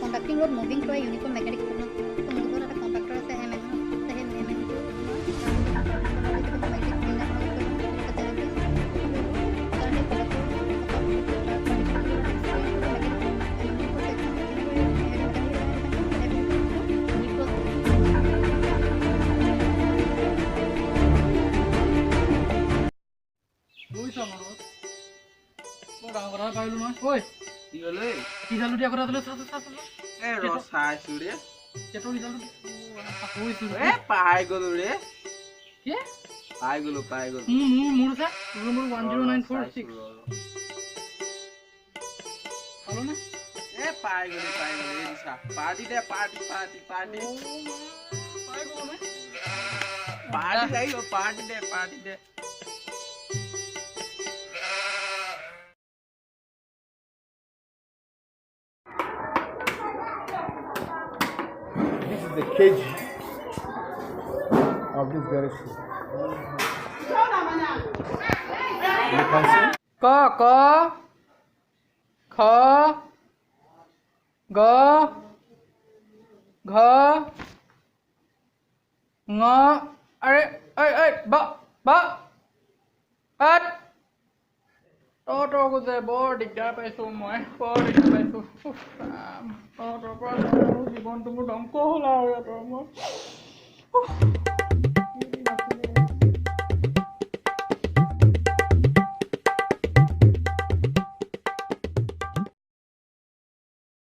Conducting load moving through a uniform magnetic field. So motor at a conductor as a mm. So here mm This is the cage of this garage. You can see. क क ख ग घ ङ अरे ब যে বৰ দিগদাৰ পাইছোঁ মই বৰ দিগদাৰ পাইছোঁ তহঁতৰ পৰা জীৱনটো মোৰ ধ্বংস হ'ল আৰু মই